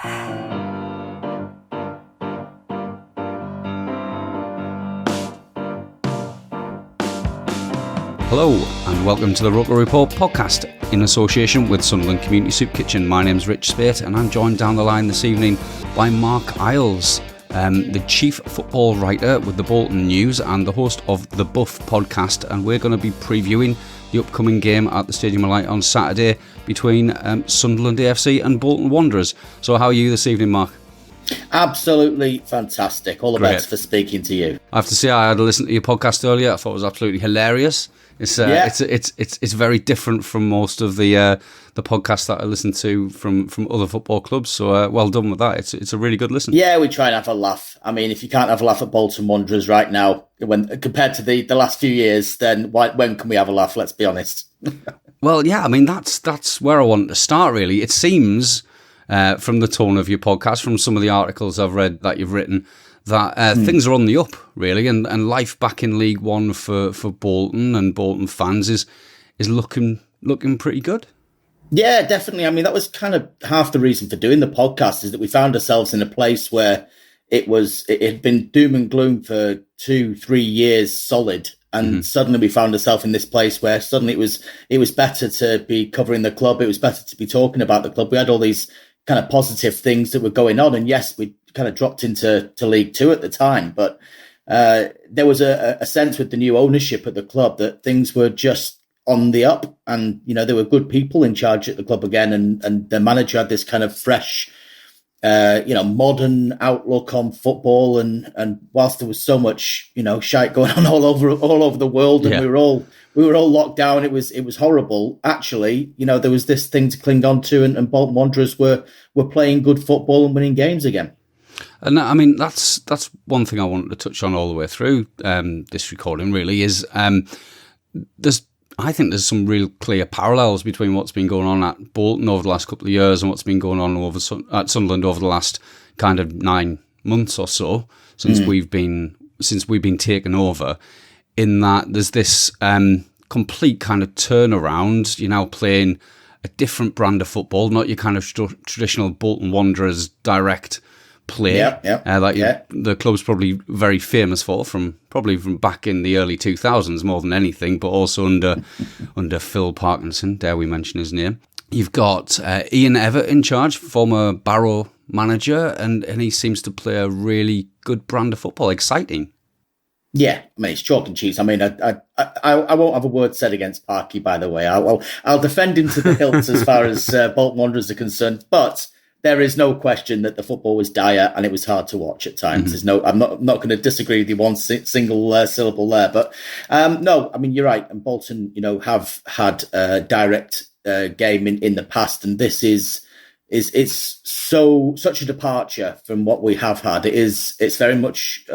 Hello and welcome to the ROKER RAPPORT podcast in association with Sunderland Community Soup Kitchen. My name's Rich Spate and I'm joined down the line this evening by Marc Iles, the chief football writer with the Bolton News and the host of the Buff podcast, and we're going to be previewing the upcoming game at the Stadium of Light on Saturday between Sunderland AFC and Bolton Wanderers. So how are you this evening, Marc? Absolutely fantastic. All the best for speaking to you. I have to say, I had to listen to your podcast earlier. I thought it was absolutely hilarious. It's very different from most of the podcasts that I listen to from other football clubs. So well done with that. It's a really good listen. Yeah, we try and have a laugh. I mean, if you can't have a laugh at Bolton Wanderers right now, when compared to the last few years, then when can we have a laugh? Let's be honest. Well, yeah. I mean, that's where I want to start. Really, it seems from the tone of your podcast, from some of the articles I've read that you've written, that things are on the up, really, and life back in League One for Bolton and Bolton fans is looking pretty good. Yeah, definitely. I mean, that was kind of half the reason for doing the podcast, is that we found ourselves in a place where it had been doom and gloom for 2-3 years solid, and suddenly we found ourselves in this place where suddenly it was better to be covering the club. It was better to be talking about the club. We had all these kind of positive things that were going on, and yes, we kind of dropped into League Two at the time, but there was a sense with the new ownership at the club that things were just on the up, and there were good people in charge at the club again, and the manager had this kind of fresh modern outlook on football, and whilst there was so much shite going on all over the world, and we were all locked down, it was horrible. Actually, there was this thing to cling on to, and Bolton Wanderers were playing good football and winning games again. And I mean, that's one thing I wanted to touch on all the way through this recording, really, is I think there's some real clear parallels between what's been going on at Bolton over the last couple of years and what's been going on at Sunderland over the last kind of 9 months or so since we've been taken over. In that there's this complete kind of turnaround. You're now playing a different brand of football, not your kind of traditional Bolton Wanderers direct play the club's probably very famous for, from back in the early 2000s more than anything, but also under Phil Parkinson, dare we mention his name. You've got Ian Evatt in charge, former Barrow manager, and he seems to play a really good brand of football, exciting. Yeah, I mean, it's chalk and cheese. I mean, I won't have a word said against Parky, by the way. I'll defend him to the hilt as far as Bolton Wanderers are concerned, but there is no question that the football was dire and it was hard to watch at times. I'm not going to disagree with you one single syllable there, but no, I mean, you're right. And Bolton, have had a direct game in the past, and this is such a departure from what we have had. It's very much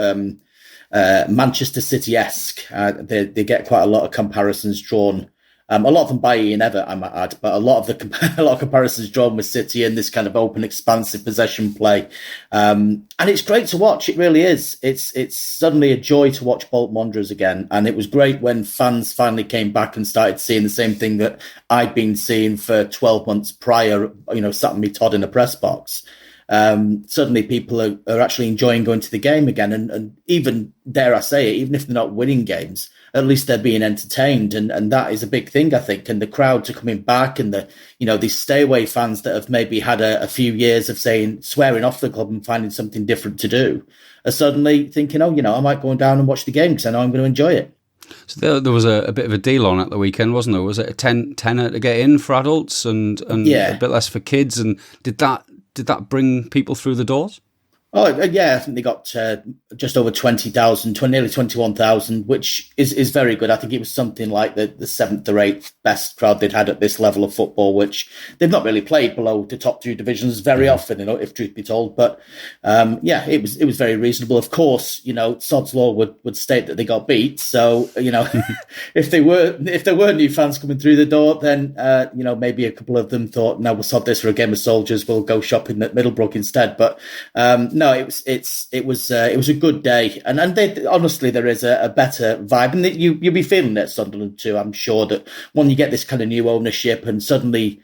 Manchester City-esque. They get quite a lot of comparisons drawn. A lot of them by Ian Evatt, I might add, but a lot of comparisons drawn with City and this kind of open, expansive possession play. And it's great to watch. It really is. It's suddenly a joy to watch Bolton Wanderers again. And it was great when fans finally came back and started seeing the same thing that I'd been seeing for 12 months prior, sat on me Todd in a press box. Suddenly people are actually enjoying going to the game again. And even, dare I say it, even if they're not winning games, at least they're being entertained. And that is a big thing, I think. And the crowds are coming back, and these stay away fans that have maybe had a few years of swearing off the club and finding something different to do are suddenly thinking, I might go down and watch the game because I know I'm going to enjoy it. So there was a bit of a deal on at the weekend, wasn't there? Was it a tenner to get in for adults and a bit less for kids? And did that bring people through the doors? Oh, yeah, I think they got just over 20,000, nearly 21,000, which is very good. I think it was something like the 7th or 8th best crowd they'd had at this level of football, which they've not really played below the top 2 divisions very often, if truth be told. But it was very reasonable. Of course, Sod's Law would state that they got beat. So, if there were new fans coming through the door, then, maybe a couple of them thought, no, we'll sod this for a game of soldiers. We'll go shopping at Middlebrook instead. But no, it was a good day, and honestly, there is a better vibe, and you'll be feeling it at Sunderland too. I'm sure that when you get this kind of new ownership, and suddenly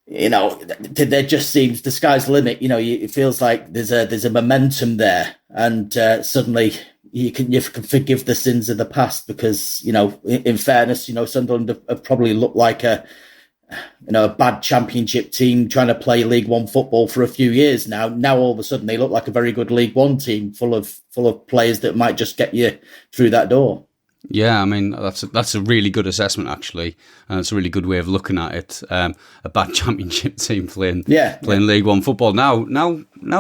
there just seems the sky's the limit. It feels like there's a momentum there, and suddenly you can forgive the sins of the past because in fairness, Sunderland have probably looked like a bad championship team trying to play League One football for a few years now. Now all of a sudden they look like a very good League One team full of players that might just get you through that door. Yeah, I mean that's a really good assessment actually, and it's a really good way of looking at it. A bad championship team playing League One football. Now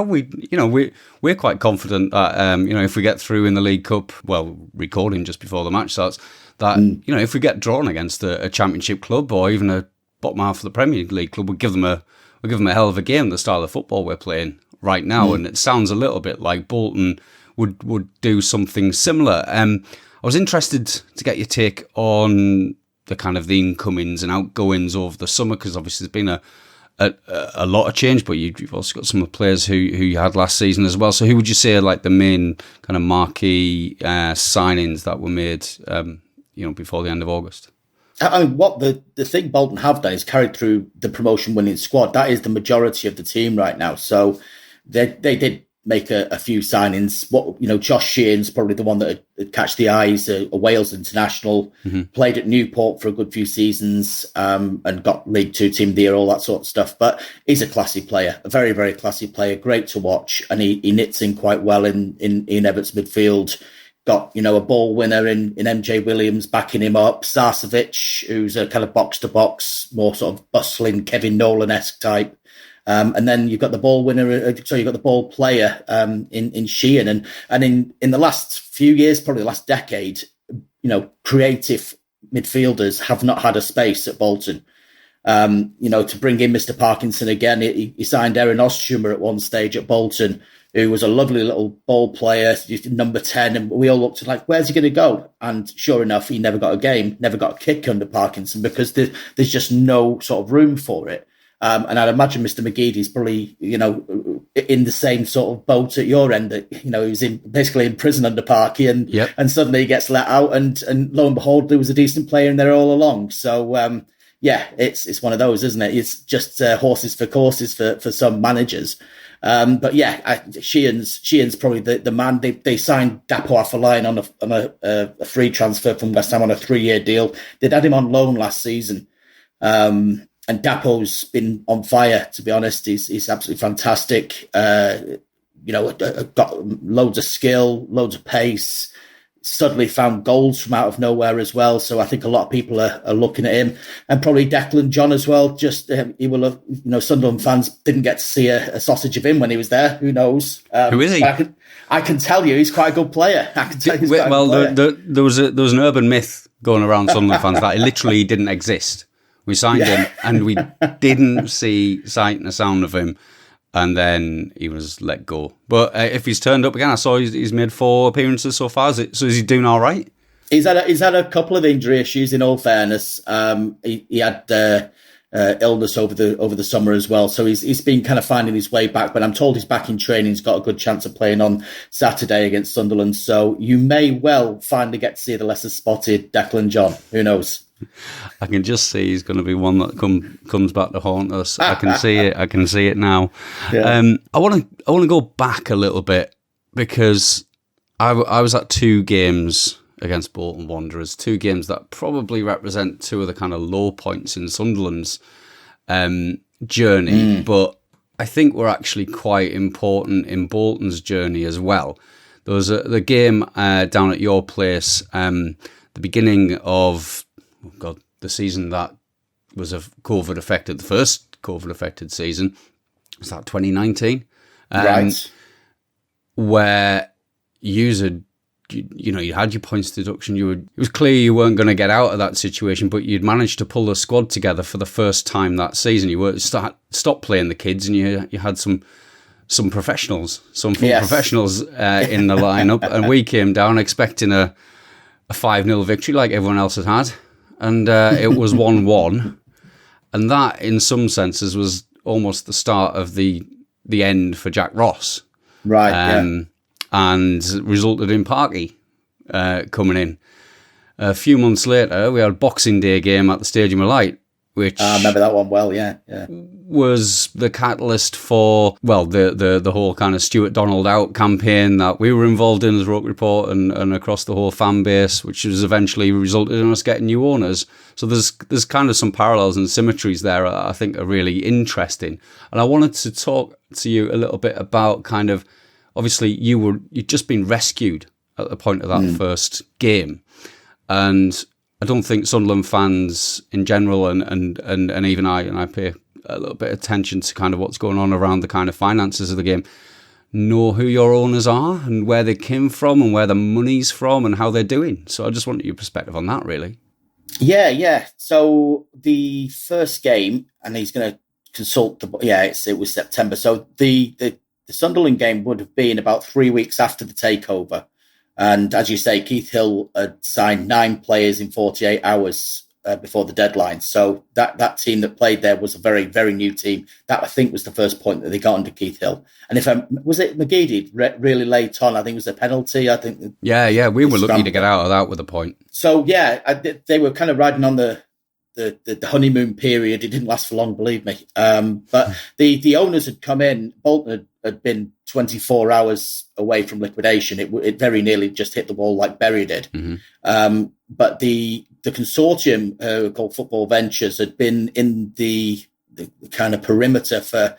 we're quite confident that if we get through in the League Cup, well, recording just before the match starts, that if we get drawn against a championship club or even a bottom half of the Premier League club, we'll give them a hell of a game. The style of football we're playing right now, and it sounds a little bit like Bolton would do something similar. I was interested to get your take on the kind of the incomings and outgoings over the summer, because obviously there's been a lot of change, but you've also got some of the players who you had last season as well. So who would you say are like the main kind of marquee signings that were made before the end of August? I mean, what the thing Bolton have done is carried through the promotion winning squad. That is the majority of the team right now. So they did make a few signings. Josh Sheehan's probably the one that had catch the eyes, a Wales international, played at Newport for a good few seasons, and got League Two Team of the Year, all that sort of stuff. But he's a classy player, a very, very classy player, great to watch, and he knits in quite well in Ian Evatt's midfield. Got, a ball winner in MJ Williams backing him up, Sarcevic, who's a kind of box-to-box, more sort of bustling Kevin Nolan-esque type. And then you've got the ball winner, you've got the ball player in Sheehan. And in the last few years, probably the last decade, creative midfielders have not had a space at Bolton. To bring in Mr. Parkinson again, he signed Aaron Ostrumer at one stage at Bolton, who was a lovely little ball player, number 10, and we all looked at where's he going to go? And sure enough, he never got a game, never got a kick under Parkinson because there's just no sort of room for it. And I'd imagine Mr. McGeady's probably, in the same sort of boat at your end that, he was basically in prison under Parky and suddenly he gets let out and lo and behold, there was a decent player in there all along. So, it's one of those, isn't it? It's just horses for courses for some managers. But Sheehan's probably the man. They signed Dapo Afolayan on a free transfer from West Ham on a 3-year deal. They'd had him on loan last season. And Dapo's been on fire, to be honest. He's absolutely fantastic. Got loads of skill, loads of pace. Suddenly found goals from out of nowhere as well. So I think a lot of people are looking at him, and probably Declan John as well. Just he will have, Sunderland fans didn't get to see a sausage of him when he was there. Who knows? Who is he? I can tell you, he's quite a good player. I can tell you, there was an urban myth going around Sunderland fans that he literally didn't exist. We signed him, and we didn't see sight and a sound of him. And then he was let go. But if he's turned up again, I saw he's made 4 appearances so far. So is he doing all right? He's had a couple of injury issues. In all fairness, he had illness over the summer as well. So he's been kind of finding his way back. But I'm told he's back in training. He's got a good chance of playing on Saturday against Sunderland. So you may well finally get to see the lesser spotted Declan John. Who knows? I can just see he's going to be one that comes back to haunt us. I can see it. I can see it now. Yeah. I want to go back a little bit because I was at 2 games against Bolton Wanderers, 2 games that probably represent 2 of the kind of low points in Sunderland's journey, but I think were actually quite important in Bolton's journey as well. There was the game down at your place, the beginning of the season that was COVID affected, the first COVID affected season. Was that 2019? Right. Where you had your points deduction. It was clear you weren't going to get out of that situation, but you'd managed to pull the squad together for the first time that season. You were stopped playing the kids, and you had some professionals, professionals in the lineup, and we came down expecting a 5-0 victory like everyone else had. And it was 1-1, and that, in some senses, was almost the start of the end for Jack Ross, right? And resulted in Parky coming in. A few months later, we had a Boxing Day game at the Stadium of Light, which I remember that one well, yeah. was the catalyst for, well, the whole kind of Stuart Donald out campaign that we were involved in as ROKER Report and across the whole fan base, which has eventually resulted in us getting new owners. So there's kind of some parallels and symmetries there I think are really interesting. And I wanted to talk to you a little bit about kind of, obviously you'd just been rescued at the point of that first game. And I don't think Sunderland fans in general and even I pay a little bit of attention to kind of what's going on around the kind of finances of the game, know who your owners are and where they came from and where the money's from and how they're doing. So I just wanted your perspective on that, really. Yeah. So the first game, and he's going to consult it was September. So the Sunderland game would have been about 3 weeks after the takeover. And as you say, Keith Hill had signed 9 players in 48 hours before the deadline. So that team that played there was a very, very new team. That, I think, was the first point that they got under Keith Hill. And was it McGeady really late on? I think it was a penalty. I think. Yeah. We were lucky to get out of that with a point. So, they were kind of riding on the honeymoon period. It didn't last for long, believe me. But the owners had come in. Bolton had been 24 hours away from liquidation. It very nearly just hit the wall like Bury did. Mm-hmm. But the consortium called Football Ventures had been in the kind of perimeter for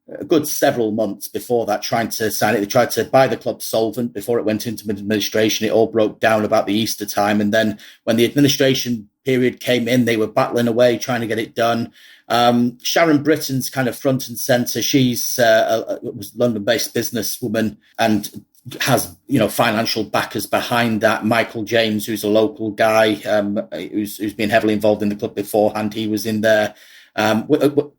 a good several months before that, trying to sign it. They tried to buy the club solvent before it went into administration. It all broke down about the Easter time. And then when the administration period came in, they were battling away, trying to get it done. Sharon Britton's kind of front and centre. She's was London-based businesswoman and has, financial backers behind that. Michael James, who's a local guy, who's been heavily involved in the club beforehand. He was in there.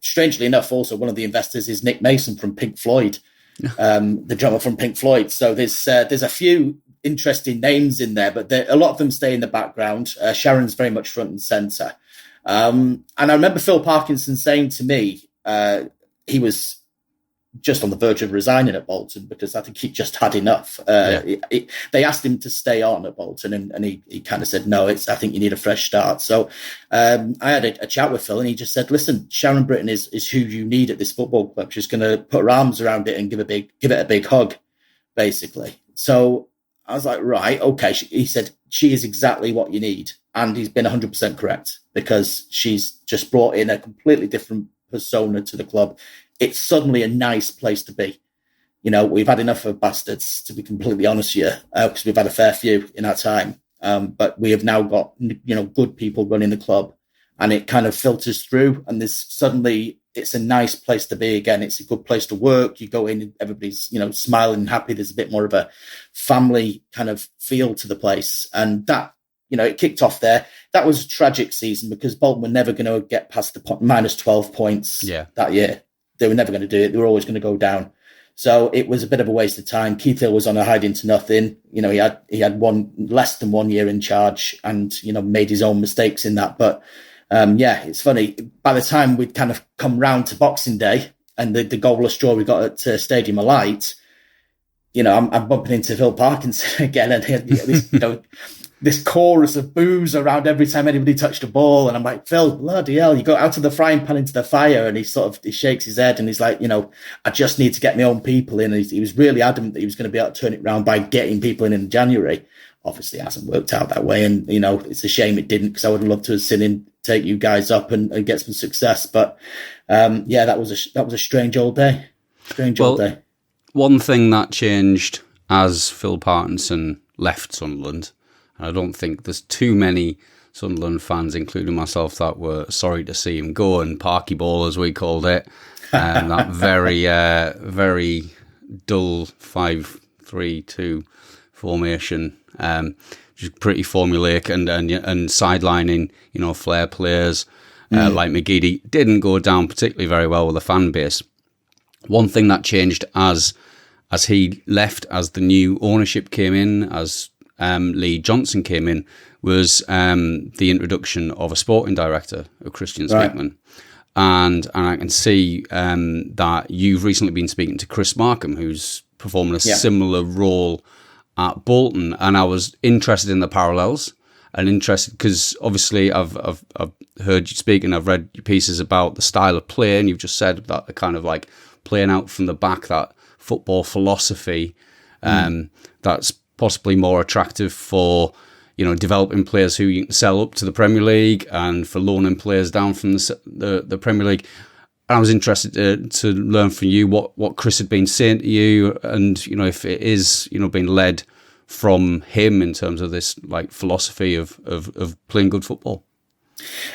Strangely enough, also one of the investors is Nick Mason from Pink Floyd, the drummer from Pink Floyd. So there's a few interesting names in there, but a lot of them stay in the background. Sharon's very much front and centre. And I remember Phil Parkinson saying to me, he was just on the verge of resigning at Bolton because I think he just had enough. They asked him to stay on at Bolton and he kind of said, no, I think you need a fresh start. So I had a chat with Phil and he just said, listen, Sharon Britton is who you need at this football club. She's going to put her arms around it and give it a big hug, basically. So I was like, right, okay. He said, she is exactly what you need. And he's been 100% correct because she's just brought in a completely different persona to the club. It's suddenly a nice place to be. We've had enough of bastards, to be completely honest here, because we've had a fair few in our time. But we have now got, good people running the club and it kind of filters through and it's a nice place to be again. It's a good place to work. You go in and everybody's, smiling and happy. There's a bit more of a family kind of feel to the place. And that, it kicked off there. That was a tragic season because Bolton were never going to get past the minus 12 points that year. They were never going to do it. They were always going to go down. So it was a bit of a waste of time. Keith Hill was on a hiding to nothing. He had less than 1 year in charge and, made his own mistakes in that. But it's funny. By the time we'd kind of come round to Boxing Day and the goalless draw we got at Stadium of Light, I'm bumping into Phil Parkinson again and this, this chorus of boos around every time anybody touched a ball. And I'm like, Phil, bloody hell, you go out of the frying pan into the fire. And he shakes his head and he's like, I just need to get my own people in. And he was really adamant that he was going to be able to turn it around by getting people in January. Obviously, it hasn't worked out that way. And, it's a shame it didn't because I would have loved to have seen him take you guys up and get some success. But, that was a strange old day. Old day. One thing that changed as Phil Parkinson left Sunderland, and I don't think there's too many Sunderland fans, including myself, that were sorry to see him go, and Parky Ball, as we called it, and that very, very dull 5-3-2 formation, just pretty formulaic and sidelining, flair players like McGeady didn't go down particularly very well with the fan base. One thing that changed as he left, as the new ownership came in, as Lee Johnson came in, was the introduction of a sporting director, of Christian Speakman. And I can see that you've recently been speaking to Chris Markham, who's performing a similar role at Bolton. And I was interested in the parallels. and interested because obviously I've heard you speak and I've read your pieces about the style of play, and you've just said that the kind of like playing out from the back, that football philosophy that's possibly more attractive for, you know, developing players who you can sell up to the Premier League and for loaning players down from the Premier League. I was interested to learn from you what Chris had been saying to you, and, you know, if it is, you know, being led from him in terms of this like philosophy of playing good football.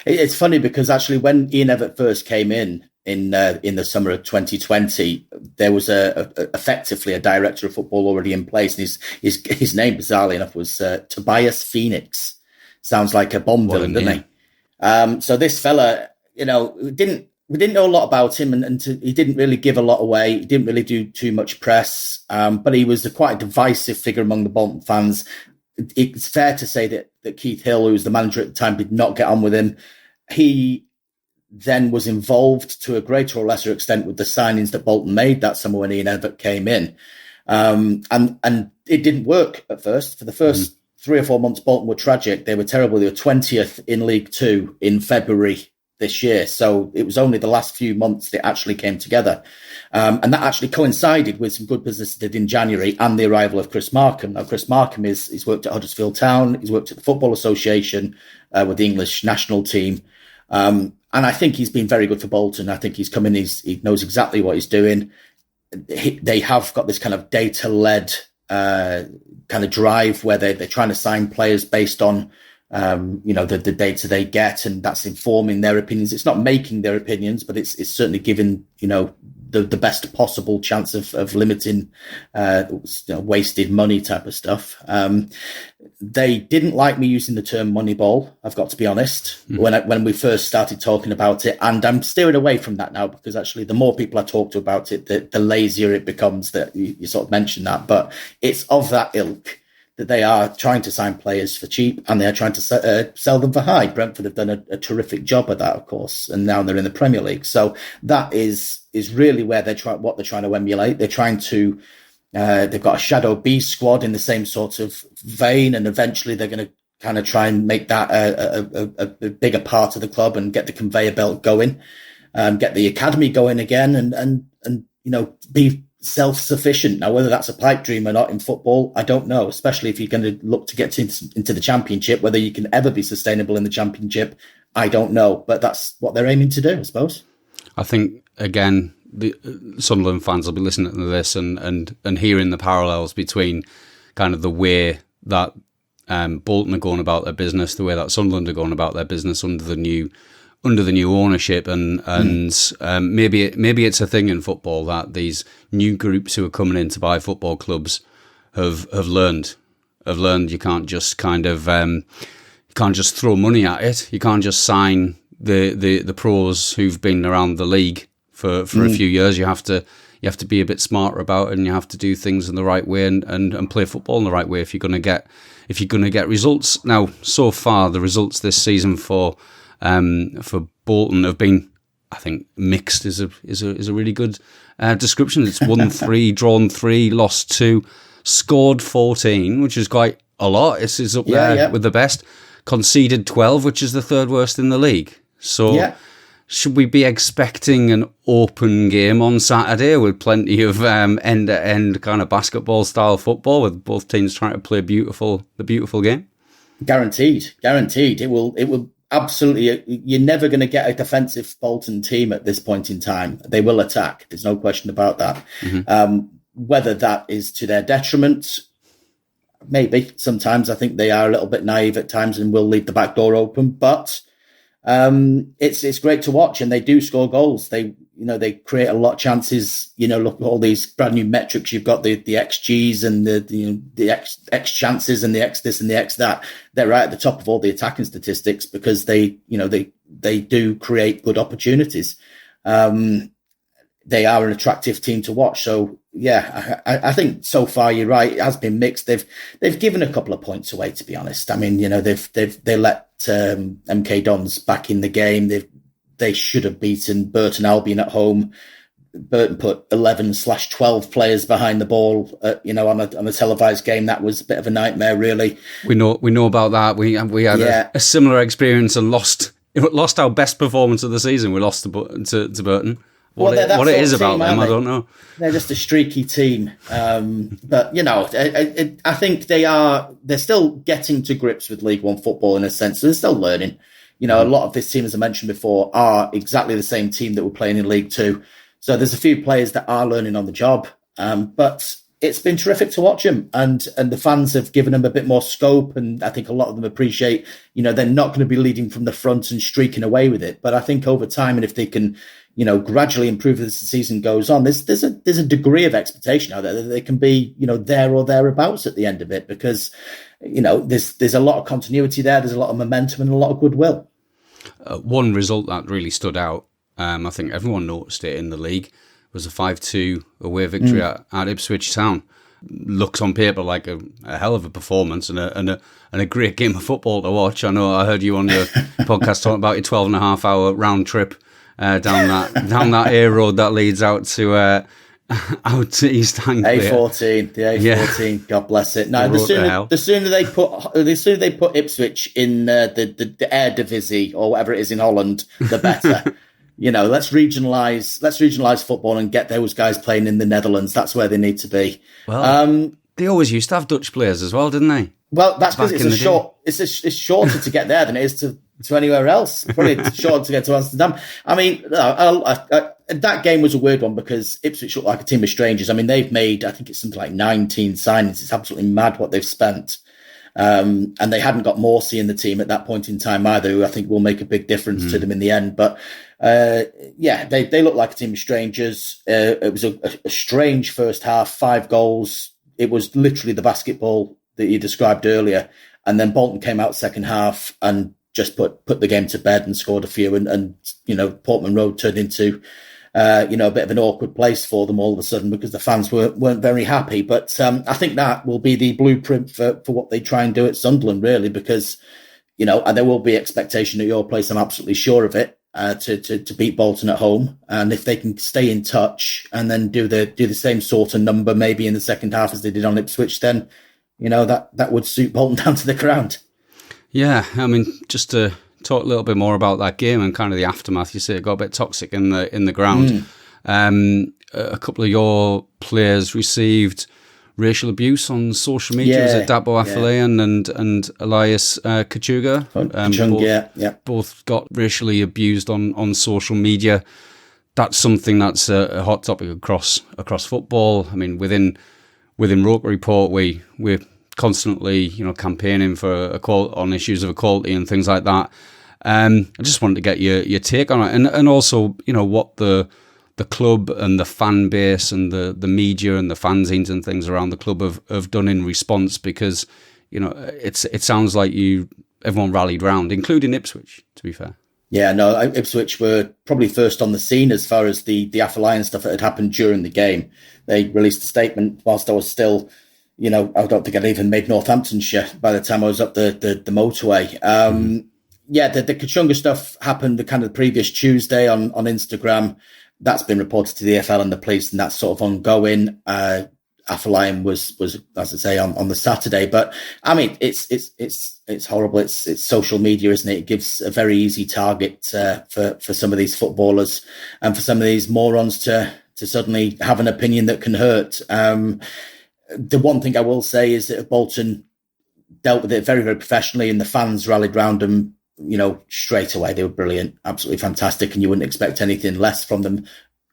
It's funny because actually when Ian Evatt first came in the summer of 2020, there was effectively a director of football already in place, and his name, bizarrely enough, was Tobias Phoenix. Sounds like a Bond villain, doesn't he? So this fella, you know, we didn't know a lot about him, and he didn't really give a lot away. He didn't really do too much press, but he was quite a divisive figure among the Bolton fans. It's fair to say that Keith Hill, who was the manager at the time, did not get on with him. He then was involved to a greater or lesser extent with the signings that Bolton made that summer when Ian Evatt came in. And it didn't work at first. For the first 3 or 4 months, Bolton were tragic. They were terrible. They were 20th in League Two in February this year. So it was only the last few months that actually came together. And that actually coincided with some good business did in January and the arrival of Chris Markham. Now, Chris Markham he's worked at Huddersfield Town. He's worked at the Football Association with the English national team. And I think he's been very good for Bolton. I think he's come in, he knows exactly what he's doing. They have got this kind of data-led kind of drive where they're trying to sign players based on you know, the data they get, and that's informing their opinions. It's not making their opinions, but it's certainly giving, you know, the best possible chance of limiting you know, wasted money type of stuff. They didn't like me using the term Moneyball, I've got to be honest, when we first started talking about it, and I'm steering away from that now because actually the more people I talk to about it, the lazier it becomes. That you sort of mentioned that, but it's of that ilk, that they are trying to sign players for cheap and they're trying to sell them for high. Brentford have done a terrific job at that, of course, and now they're in the Premier League. So that is really where what they're trying to emulate. They're trying to, they've got a Shadow B squad in the same sort of vein, and eventually they're going to kind of try and make that a bigger part of the club and get the conveyor belt going, get the academy going again, and you know, be self-sufficient. Now, whether that's a pipe dream or not in football, I don't know, especially if you're going to look to get into the Championship. Whether you can ever be sustainable in the Championship, I don't know, but that's what they're aiming to do, I suppose. I think, again, the Sunderland fans will be listening to this and hearing the parallels between kind of the way that Bolton are going about their business, the way that Sunderland are going about their business under the new ownership, and maybe it's a thing in football that these new groups who are coming in to buy football clubs have learned you can't just kind of you can't just throw money at it. You can't just sign the pros who've been around the league for a few years. You have to be a bit smarter about it, and you have to do things in the right way and play football in the right way if you're going to get results. Now, so far the results this season for Bolton have been, I think, mixed is a really good description. It's won 3, drawn 3, lost 2, scored 14, which is quite a lot. This is up there with the best. Conceded 12, which is the third worst in the league. So should we be expecting an open game on Saturday with plenty of end-to-end kind of basketball-style football, with both teams trying to play the beautiful game? Guaranteed. It will. Absolutely. You're never going to get a defensive Bolton team at this point in time. They will attack. There's no question about that. Whether that is to their detriment, maybe. Sometimes I think they are a little bit naive at times and will leave the back door open. But it's great to watch, and they do score goals. They create a lot of chances. You know, look at all these brand new metrics. You've got the XGs and the X chances and the X this and the X that. They're right at the top of all the attacking statistics because they do create good opportunities. They are an attractive team to watch. So yeah, I think so far you're right. It has been mixed. They've given a couple of points away, to be honest. I mean, you know, they let MK Dons back in the game. They should have beaten Burton Albion at home. Burton put 11/12 players behind the ball, on a televised game. That was a bit of a nightmare, really. We know about that. We had a similar experience and lost our best performance of the season. We lost to Burton. What it is about them, I don't know. They're just a streaky team. But, I think they're still getting to grips with League One football in a sense. They're still learning. A lot of this team, as I mentioned before, are exactly the same team that were playing in League Two. So there's a few players that are learning on the job. But it's been terrific to watch them. And the fans have given them a bit more scope. And I think a lot of them appreciate, they're not going to be leading from the front and streaking away with it. But I think over time, and if they can, gradually improve as the season goes on, there's a degree of expectation out there that they can be, there or thereabouts at the end of it, because, there's a lot of continuity there. There's a lot of momentum and a lot of goodwill. One result that really stood out, I think everyone noticed it in the league, was a 5-2 away victory at Ipswich Town. Looks on paper like a hell of a performance and a great game of football to watch. I know I heard you on your podcast talking about your 12.5-hour round trip down that A road that leads out to East Anglia. A14, the A14. Yeah. God bless it. No, the sooner they put Ipswich in the Eredivisie or whatever it is in Holland, the better. Let's regionalise football and get those guys playing in the Netherlands. That's where they need to be. Well, they always used to have Dutch players as well, didn't they? Well, that's because it's shorter to get there than it is to anywhere else. Probably shorter to get to Amsterdam. I mean, that game was a weird one because Ipswich looked like a team of strangers. I mean, they've made, I think it's something like 19 signings. It's absolutely mad what they've spent. And they hadn't got Morsey in the team at that point in time either, who I think will make a big difference to them in the end. But they look like a team of strangers. It was a strange first half, 5 goals. It was literally the basketball that you described earlier. And then Bolton came out second half and just put the game to bed and scored a few. And Portman Road turned into a bit of an awkward place for them all of a sudden because the fans weren't very happy. But I think that will be the blueprint for what they try and do at Sunderland, really, because, and there will be expectation at your place, I'm absolutely sure of it, to beat Bolton at home. And if they can stay in touch and then do the same sort of number maybe in the second half as they did on Ipswich, then, that would suit Bolton down to the ground. Yeah, I mean, just to talk a little bit more about that game and kind of the aftermath. You say it got a bit toxic in the ground. A couple of your players received racial abuse on social media. Was it Dapo Afolayan and Elias Kachunga? Both got racially abused on social media. That's something that's a hot topic across football. I mean, within ROKER Report, we're constantly, campaigning for on issues of equality and things like that. I just wanted to get your take on it, and also, what the club and the fan base and the media and the fanzines and things around the club have done in response, because it sounds like everyone rallied round, including Ipswich, to be fair. Yeah, no, Ipswich were probably first on the scene as far as the Afolayan stuff that had happened during the game. They released a statement whilst I was still, I don't think I'd even made Northamptonshire by the time I was up the motorway. The Kachunga stuff happened the kind of previous Tuesday on Instagram. That's been reported to the EFL and the police, and that's sort of ongoing. Afolayan was, as I say, on the Saturday. But I mean, it's horrible. It's social media, isn't it? It gives a very easy target for some of these footballers and for some of these morons to suddenly have an opinion that can hurt. The one thing I will say is that Bolton dealt with it very, very professionally, and the fans rallied round them, straight away. They were brilliant, absolutely fantastic, and you wouldn't expect anything less from them.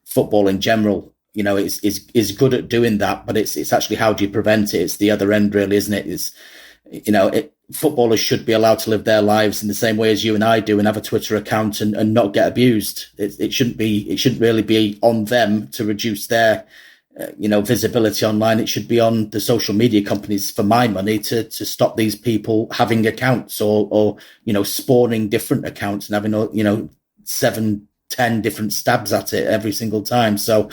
Football in general, is good at doing that, but it's actually how do you prevent it? It's the other end, really, isn't it? Footballers should be allowed to live their lives in the same way as you and I do, and have a Twitter account and not get abused. It shouldn't really be on them to reduce their visibility online. It should be on the social media companies, for my money, to stop these people having accounts or spawning different accounts and having 7-10 different stabs at it every single time. So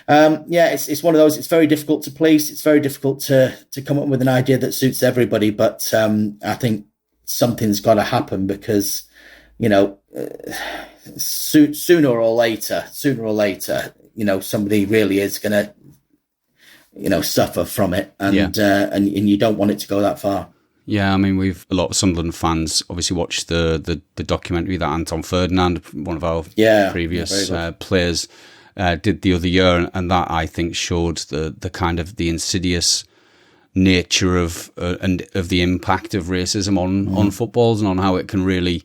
it's one of those. It's very difficult to police. It's very difficult to come up with an idea that suits everybody. But I think something's got to happen, because sooner or later, somebody really is going to, suffer from it, and you don't want it to go that far. Yeah, I mean, we've a lot of Sunderland fans obviously watched the documentary that Anton Ferdinand, one of our previous players, did the other year, and that I think showed the kind of the insidious nature of the impact of racism on footballs and on how it can really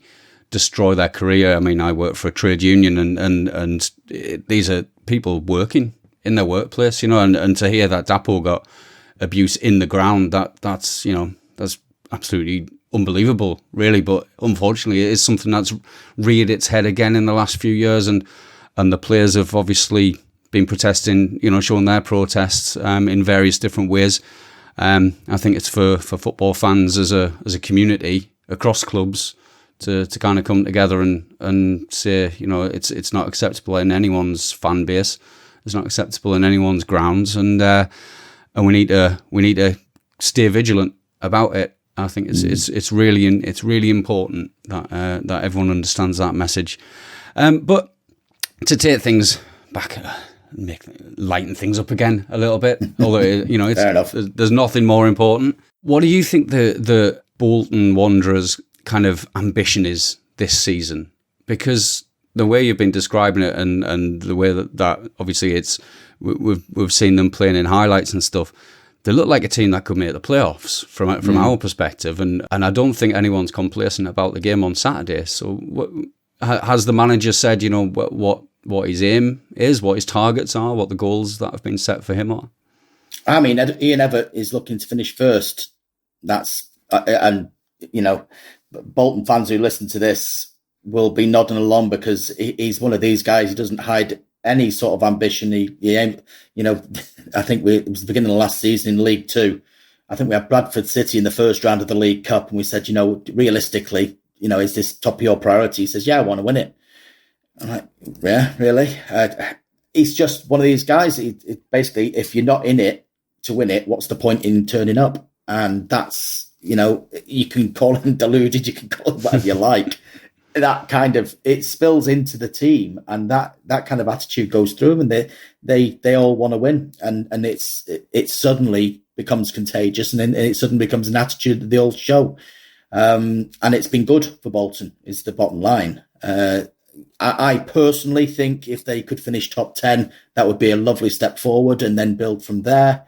destroy their career. I mean, I work for a trade union, and these are people working in their workplace, and to hear that Dapo got abuse in the ground, that's absolutely unbelievable, really. But unfortunately, it is something that's reared its head again in the last few years, and the players have obviously been protesting, showing their protests in various different ways. I think it's for football fans as a community across clubs to kind of come together and say, it's not acceptable in anyone's fan base. It's not acceptable in anyone's grounds, and we need to stay vigilant about it. I think it's really important that everyone understands that message. But to take things back, lighten things up again a little bit, although Fair enough. There's nothing more important. What do you think the Bolton Wanderers kind of ambition is this season? Because the way you've been describing it, and the way that obviously we've seen them playing in highlights and stuff, they look like a team that could make the playoffs from our perspective, and I don't think anyone's complacent about the game on Saturday. So has the manager said, what his aim is, what his targets are, what the goals that have been set for him are? I mean, Ian Evatt is looking to finish first. That's and Bolton fans who listen to this will be nodding along, because he's one of these guys who doesn't hide any sort of ambition. He aimed, I think it was the beginning of last season in League Two. I think we had Bradford City in the first round of the League Cup, and we said, realistically, is this top of your priority? He says, yeah, I want to win it. I'm like, yeah, really? He's just one of these guys. Basically, if you're not in it to win it, what's the point in turning up? And that's, you can call him deluded, you can call him whatever you like. That kind of, it spills into the team, and that kind of attitude goes through them, and they all want to win, and it suddenly becomes contagious, and then it suddenly becomes an attitude that they all show. And it's been good for Bolton, is the bottom line. I personally think if they could finish top 10, that would be a lovely step forward, and then build from there.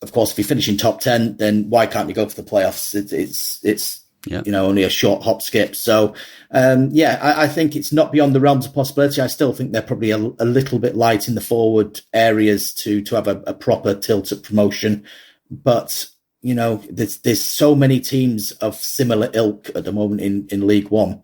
Of course, if you finish in top 10, then why can't you go for the playoffs? It's only a short hop skip. So, I think it's not beyond the realms of possibility. I still think they're probably a little bit light in the forward areas to have a proper tilt at promotion. But, there's so many teams of similar ilk at the moment in League One.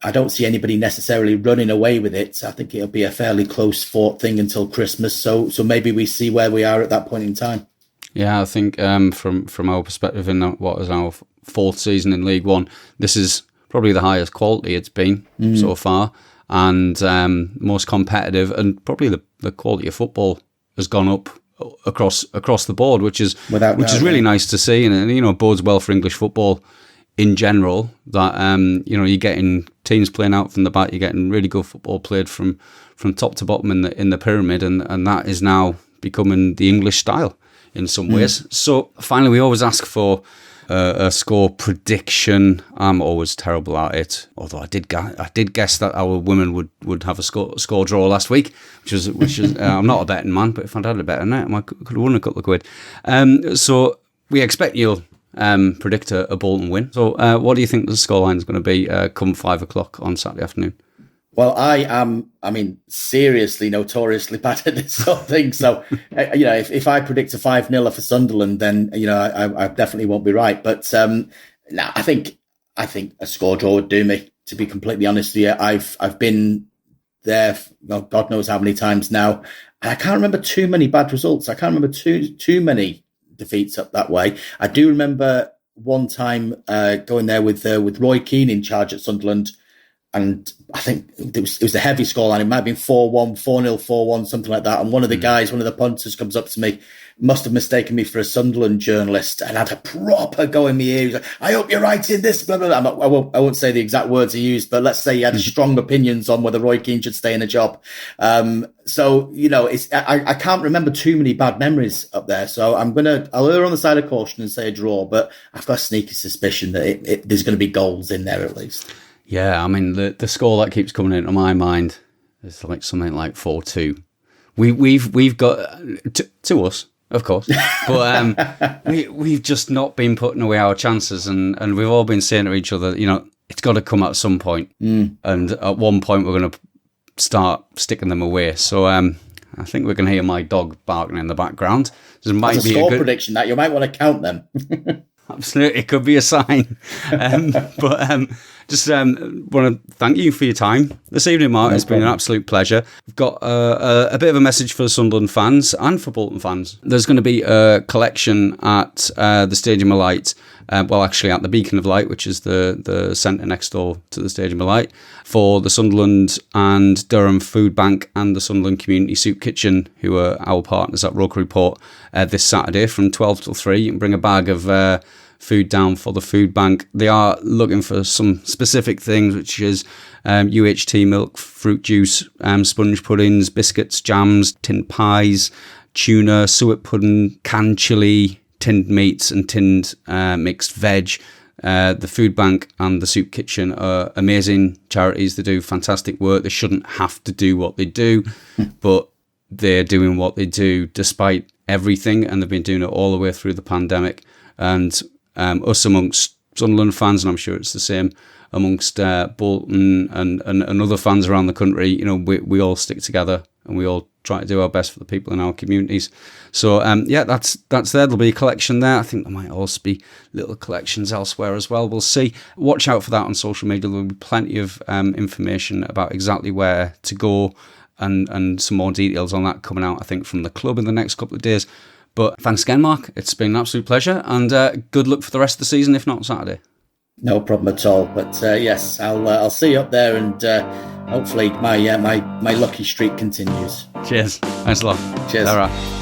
I don't see anybody necessarily running away with it. I think it'll be a fairly close fought thing until Christmas. So maybe we see where we are at that point in time. Yeah, I think from our perspective, in what is our fourth season in League One, this is probably the highest quality it's been so far, and most competitive, and probably the quality of football has gone up across the board, which is really nice to see, and bodes well for English football in general. That you're getting teams playing out from the back, you're getting really good football played from top to bottom in the pyramid, and that is now becoming the English style in some ways. So finally, we always ask for a score prediction. I'm always terrible at it, although I did guess that our women would have a score draw last week, which is I'm not a betting man, but if I'd had a bet on it, I could have won a couple of quid. So we expect you'll predict a Bolton win. So what do you think the scoreline is going to be come 5 o'clock on Saturday afternoon? Well, seriously, notoriously bad at this sort of thing. So, if I predict a 5-0 for Sunderland, then, I definitely won't be right. But, I think a score draw would do me, to be completely honest with you. I've been there, God knows how many times now, and I can't remember too many bad results. I can't remember too many defeats up that way. I do remember one time, going there with Roy Keane in charge at Sunderland. and I think it was a heavy scoreline. It might have been 4-1, 4-0, 4-1, something like that. And one of the guys, one of the punters, comes up to me, must have mistaken me for a Sunderland journalist, and had a proper go in my ear. He was like, "I hope you're writing this." Blah, blah, blah. I won't say the exact words he used, but let's say he had strong opinions on whether Roy Keane should stay in a job. So I can't remember too many bad memories up there. So I'll err on the side of caution and say a draw, but I've got a sneaky suspicion that there's going to be goals in there at least. Yeah, I mean the score that keeps coming into my mind is like something like 4-2. We've got to us. Of course, but we've just not been putting away our chances, and we've all been saying to each other, it's got to come at some point, and at one point we're going to start sticking them away. So I think we're going to hear my dog barking in the background. There might That's a score prediction that you might want to count them. Absolutely, it could be a sign. Just want to thank you for your time this evening, Mark. It's been an absolute pleasure. We've got a bit of a message for Sunderland fans and for Bolton fans. There's going to be a collection at the Stadium of Light, actually at the Beacon of Light, which is the centre next door to the Stadium of Light, for the Sunderland and Durham Food Bank and the Sunderland Community Soup Kitchen, who are our partners at ROKER Report, this Saturday from 12 till 3. You can bring a bag of food down for the food bank. They are looking for some specific things, which is UHT milk, fruit juice, sponge puddings, biscuits, jams, tinned pies, tuna, suet pudding, canned chilli, tinned meats and tinned mixed veg. The food bank and the soup kitchen are amazing charities. They do fantastic work. They shouldn't have to do what they do, but they're doing what they do despite everything, and they've been doing it all the way through the pandemic. And us amongst Sunderland fans, and I'm sure it's the same amongst Bolton and other fans around the country, we all stick together and we all try to do our best for the people in our communities. So that's there. There'll be a collection there. I think there might also be little collections elsewhere as well. We'll see. Watch out for that on social media. There'll be plenty of information about exactly where to go and some more details on that coming out, I think, from the club in the next couple of days. But thanks again, Mark. It's been an absolute pleasure, and good luck for the rest of the season, if not Saturday. No problem at all. But yes, I'll see you up there, and hopefully my lucky streak continues. Cheers. Thanks a lot. Cheers. All right.